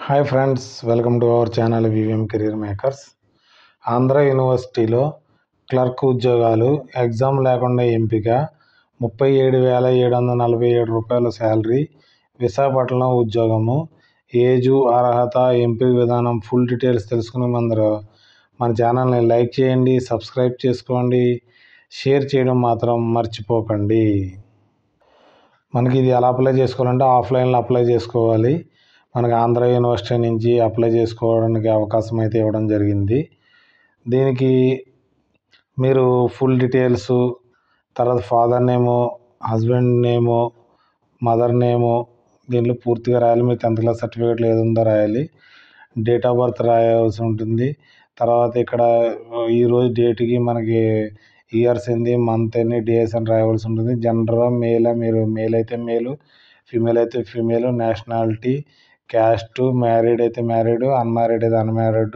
Hi friends, welcome to our channel VVM career makers. Andhra యూనివర్సిటీలో clerk ఉద్యోగాలు exam లేకుండా ఎంపిక, 37,747 రూపాయల శాలరీ, విశాఖపట్నం ఉద్యోగము. ఏజు, అర్హత, ఎంపిక విధానం ఫుల్ డీటెయిల్స్ తెలుసుకునే ముందర మన ఛానల్ని లైక్ చేయండి, సబ్స్క్రైబ్ చేసుకోండి, షేర్ చేయడం మాత్రం మర్చిపోకండి. మనకి ఇది ఎలా అప్లై చేసుకోవాలంటే ఆఫ్లైన్లో అప్లై చేసుకోవాలి. మనకి ఆంధ్ర యూనివర్సిటీ నుంచి అప్లై చేసుకోవడానికి అవకాశం అయితే ఇవ్వడం జరిగింది. దీనికి మీరు ఫుల్ డీటెయిల్స్, తర్వాత ఫాదర్ నేము, హస్బెండ్ నేము, మదర్ నేము దీంట్లో పూర్తిగా రాయాలి. మీ 10th క్లాస్ సర్టిఫికేట్లు ఏది ఉందో రాయాలి. డేట్ ఆఫ్ బర్త్ రాయాల్సి ఉంటుంది. తర్వాత ఇక్కడ ఈరోజు డేట్కి మనకి ఇయర్స్ ఏంది, మంత్ ఎన్ని, డేస్ అని రాయవలసి ఉంటుంది. జెండర్ మేల్, మీరు మేల్ అయితే మేలు, ఫీమేల్ అయితే ఫీమేల్, నేషనాలిటీ, క్యాస్ట్, మ్యారీడ్ అయితే మ్యారీడ్, అన్మ్యారీడ్ అయితే అన్మ్యారీడ్,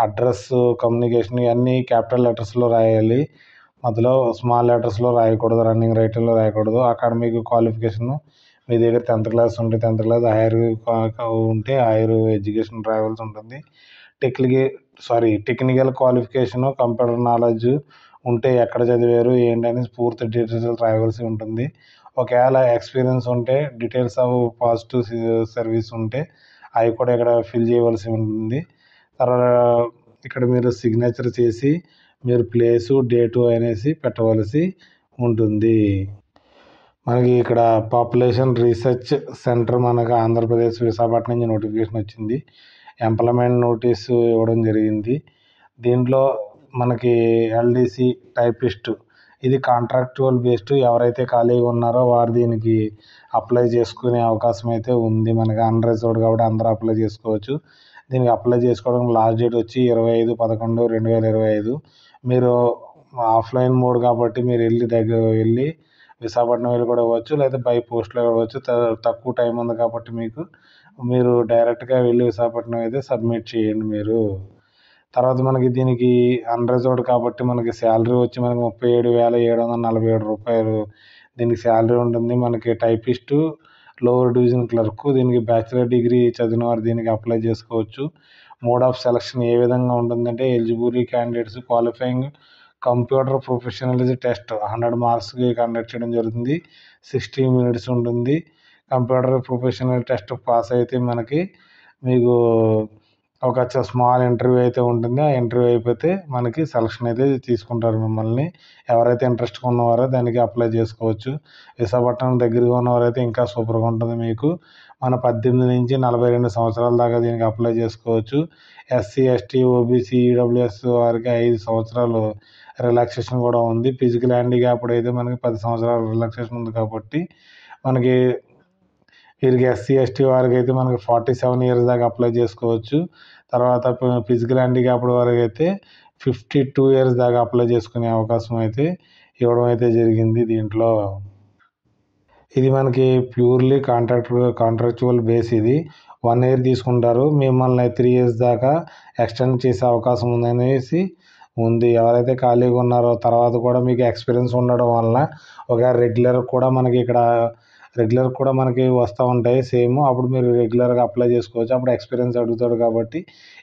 అడ్రస్, కమ్యూనికేషన్ ఇవన్నీ క్యాపిటల్ లెటర్స్లో రాయాలి. మధ్యలో స్మాల్ లెటర్స్లో రాయకూడదు, రన్నింగ్ రైటింగ్లో రాయకూడదు. అకాడమిక్ క్వాలిఫికేషన్ మీ దగ్గర 10th క్లాస్ ఉంటే 10th క్లాస్, హైయర్ ఉంటే హైయర్ ఎడ్యుకేషన్ రాయవలసి ఉంటుంది. టెక్నికల్ క్వాలిఫికేషను, కంప్యూటర్ నాలెడ్జ్ ఉంటే ఎక్కడ చదివారు ఏంటని పూర్తి డీటెయిల్స్ రాయవలసి ఉంటుంది. ఒకవేళ ఎక్స్పీరియన్స్ ఉంటే, డీటెయిల్స్ ఆఫ్ పాజిటివ్ సర్వీస్ ఉంటే అవి కూడా ఇక్కడ ఫిల్ చేయవలసి ఉంటుంది. తర్వాత ఇక్కడ మీరు సిగ్నేచర్ చేసి మీరు ప్లేసు, డేటు అనేసి పెట్టవలసి ఉంటుంది. మనకి ఇక్కడ పాపులేషన్ రీసెర్చ్ సెంటర్ మనకు ఆంధ్రప్రదేశ్ విశాఖపట్నం నుంచి నోటిఫికేషన్ వచ్చింది. ఎంప్లాయ్మెంట్ నోటీసు ఇవ్వడం జరిగింది. దీంట్లో మనకి ఎల్డీసీ టైపిస్ట్, ఇది కాంట్రాక్చువల్ బేస్డ్. ఎవరైతే ఖాళీగా ఉన్నారో వారు దీనికి అప్లై చేసుకునే అవకాశం అయితే ఉంది. మనకి అన్రిజర్వ్డ్ కాబట్టి అందరూ అప్లై చేసుకోవచ్చు. దీనికి అప్లై చేసుకోవడానికి లాస్ట్ డేట్ వచ్చి 25/11/2025. మీరు ఆఫ్లైన్ మోడ్ కాబట్టి మీరు వెళ్ళి విశాఖపట్నం వెళ్ళి కూడా ఇవ్వచ్చు, లేదా బై పోస్ట్లో ఇవ్వచ్చు. తక్కువ టైం ఉంది కాబట్టి మీరు డైరెక్ట్గా వెళ్ళి విశాఖపట్నం అయితే సబ్మిట్ చేయండి మీరు. తర్వాత మనకి దీనికి అన్రిజర్వ్డ్ కాబట్టి మనకి శాలరీ వచ్చి మనకి 37,747 రూపాయలు దీనికి శాలరీ ఉంటుంది. మనకి టైపిస్టు, లోవర్ డివిజన్ క్లర్క్, దీనికి బ్యాచిలర్ డిగ్రీ చదివిన వారు దీనికి అప్లై చేసుకోవచ్చు. మోడ్ ఆఫ్ సెలక్షన్ ఏ విధంగా ఉంటుందంటే, eligible candidates qualifying computer professionalism test 100 మార్క్స్కి కండక్ట్ చేయడం జరుగుతుంది. 60 minutes ఉంటుంది. కంప్యూటర్ ప్రొఫెషనల్ టెస్ట్ పాస్ అయితే మీకు ఒక స్మాల్ ఇంటర్వ్యూ అయితే ఉంటుంది. ఆ ఇంటర్వ్యూ అయిపోతే మనకి సెలక్షన్ అయితే తీసుకుంటారు మిమ్మల్ని. ఎవరైతే ఇంట్రెస్ట్గా ఉన్నవారో దానికి అప్లై చేసుకోవచ్చు. విశాఖపట్నం దగ్గరగా ఉన్నవారైతే ఇంకా సూపర్గా ఉంటుంది. మీకు మన 18 నుంచి 42 సంవత్సరాల దాకా దీనికి అప్లై చేసుకోవచ్చు. ఎస్సీ, ఎస్టీ, ఓబీసీ, ఈడబ్ల్యూఎస్ వారికి 5 సంవత్సరాలు రిలాక్సేషన్ కూడా ఉంది. ఫిజికల్ హ్యాండిక్యాప్డ్ అయితే మనకి 10 సంవత్సరాల రిలాక్సేషన్ ఉంది కాబట్టి మనకి వీరికి ఎస్సీ, ఎస్టీ వారికి అయితే మనకి 47 years దాకా అప్లై చేసుకోవచ్చు. తర్వాత ఫిజికల్ హ్యాండిక్యాప్డ్ వారికి అయితే 52 years దాకా అప్లై చేసుకునే అవకాశం అయితే ఇవ్వడం అయితే జరిగింది. దీంట్లో ఇది మనకి ప్యూర్లీ కాంట్రాక్చువల్ బేస్. ఇది 1 year తీసుకుంటారు. మిమ్మల్ని 3 years దాకా ఎక్స్టెండ్ చేసే అవకాశం ఉందనేసి ఉంది. ఎవరైతే ఖాళీగా ఉన్నారో తర్వాత కూడా మీకు ఎక్స్పీరియన్స్ ఉండడం వల్ల ఒక రెగ్యులర్ కూడా మనకి వస్తూ ఉంటాయి సేమ్. అప్పుడు మీరు రెగ్యులర్గా అప్లై చేసుకోవచ్చు. అప్పుడు ఎక్స్పీరియన్స్ అడుగుతాడు కాబట్టి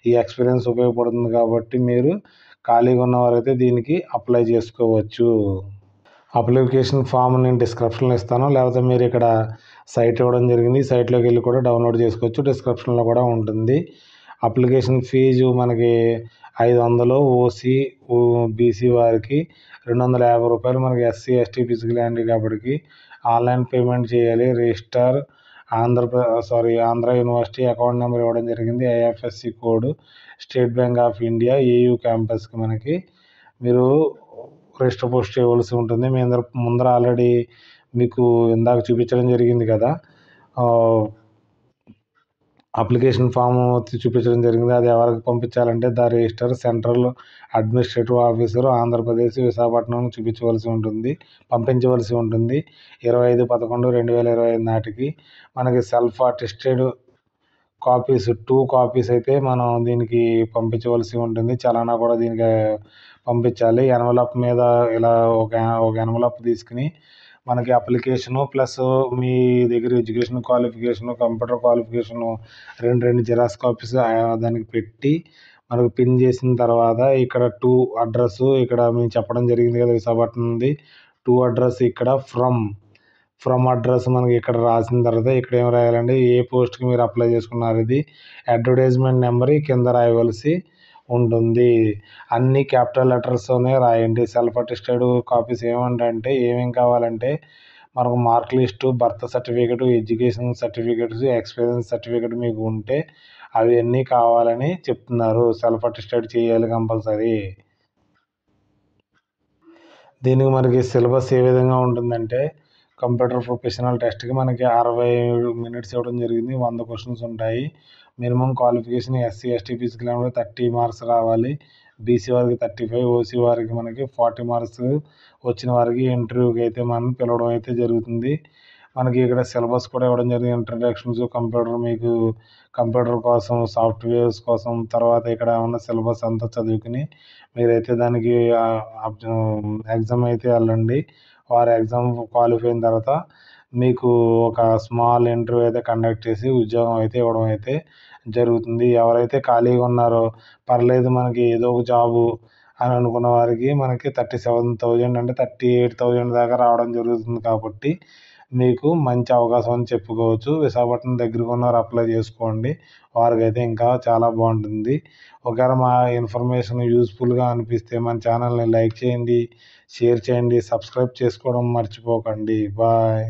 ఈ ఎక్స్పీరియన్స్ ఉపయోగపడుతుంది కాబట్టి మీరు ఖాళీగా ఉన్నవారైతే దీనికి అప్లై చేసుకోవచ్చు. అప్లికేషన్ ఫామ్ నేను డిస్క్రిప్షన్లో ఇస్తాను, లేకపోతే మీరు ఇక్కడ సైట్ ఇవ్వడం జరిగింది. సైట్లోకి వెళ్ళి కూడా డౌన్లోడ్ చేసుకోవచ్చు. డిస్క్రిప్షన్లో కూడా ఉంటుంది. అప్లికేషన్ ఫీజు మనకి 500, ఓసీ, బీసీ వారికి 250 రూపాయలు, మనకి ఎస్సీ, ఎస్టీ, ఫిజికల్ హ్యాండిక్యాప్డ్కి ఆన్లైన్ పేమెంట్ చేయాలి. Register Andhra University account number ఇవ్వడం జరిగింది. IFSC code, State Bank of India AU క్యాంపస్కి మీరు రిజిస్టర్ పోస్ట్ చేయవలసి ఉంటుంది. మీ ముందర ఆల్రెడీ మీకు ఇందాక చూపించడం జరిగింది కదా, అప్లికేషన్ ఫామ్ చూపించడం జరిగింది. అది ఎవరికి పంపించాలంటే the register central administrative officer Andhra Pradesh Visakhapatnam పంపించవలసి ఉంటుంది. 25/11/2025 నాటికి మనకి సెల్ఫ్ అటెస్టెడ్ కాపీస్ 2 కాపీస్ అయితే మనం దీనికి పంపించవలసి ఉంటుంది. చలానా కూడా దీనికి పంపించాలి. ఎన్వలప్ మీద ఇలా ఒక ఎన్వలప్ తీసుకుని మనకి అప్లికేషను ప్లస్ మీ దగ్గర ఎడ్యుకేషన్ క్వాలిఫికేషను కంప్యూటర్ క్వాలిఫికేషను రెండు జిరాక్స్ కాపీస్ దానికి పెట్టి మనకు పిన్ చేసిన తర్వాత ఇక్కడ అడ్రస్ ఇక్కడ మేము చెప్పడం జరిగింది కదా విశాఖపట్నం నుండి అడ్రస్ ఇక్కడ ఫ్రమ్ అడ్రస్ మనకి ఇక్కడ రాసిన తర్వాత ఇక్కడ ఏం రాయాలండి ఏ పోస్ట్కి మీరు అప్లై చేసుకున్నారు ఇది అడ్వర్టైజ్మెంట్ నెంబర్ కింద రాయవలసి ఉంటుంది. అన్ని క్యాపిటల్ లెటర్స్తోనే రాయండి. సెల్ఫ్ అటెస్టెడ్ కాపీస్ ఏమేం కావాలంటే మనకు mark list, birth certificate, education certificates, experience certificate మీకు ఉంటే అవన్నీ కావాలని చెప్తున్నారు. సెల్ఫ్ అటెస్టెడ్ చేయాలి కంపల్సరీ. దీనికి మనకి సిలబస్ ఏ విధంగా ఉంటుందంటే కంప్యూటర్ ప్రొఫెషనల్ టెస్ట్కి మనకి 60 మినిట్స్ ఇవ్వడం జరిగింది. 100 క్వశ్చన్స్ ఉంటాయి. మినిమం క్వాలిఫికేషన్ ఎస్సీ ఎస్టీ బీసీకి 30 మార్క్స్ రావాలి. బీసీ వారికి 35, ఓసీ వారికి మనకి 40 మార్క్స్ వచ్చిన వారికి ఇంటర్వ్యూకి అయితే మనం పిలవడం అయితే జరుగుతుంది. మనకి ఇక్కడ సిలబస్ కూడా ఇవ్వడం జరిగింది. ఇంట్రడక్షన్స్ మీకు కంప్యూటర్ కోసం, సాఫ్ట్వేర్స్ కోసం, తర్వాత ఇక్కడ ఉన్న సిలబస్ అంతా చదువుకుని మీరైతే దానికి ఎగ్జామ్ అయితే వెళ్ళండి. వారు ఎగ్జామ్ క్వాలిఫై అయిన తర్వాత మీకు ఒక స్మాల్ ఇంటర్వ్యూ అయితే కండక్ట్ చేసి ఉద్యోగం అయితే ఇవ్వడం అయితే జరుగుతుంది. ఎవరైతే ఖాళీగా ఉన్నారో పర్లేదు మనకి ఏదో ఒక జాబు అని అనుకున్న వారికి మనకి 37,000 అంటే 38,000 దాకా రావడం జరుగుతుంది కాబట్టి మీకు మంచి అవకాశం అని చెప్పుకోవచ్చు. విశాఖపట్నం దగ్గరగా ఉన్నవారు అప్లై చేసుకోండి. వారికైతే ఇంకా చాలా బాగుంటుంది. ఒకవేళ మా ఇన్ఫర్మేషన్ యూస్ఫుల్గా అనిపిస్తే మన ఛానల్ని లైక్ చేయండి, షేర్ చేయండి, సబ్స్క్రైబ్ చేసుకోవడం మర్చిపోకండి. బాయ్.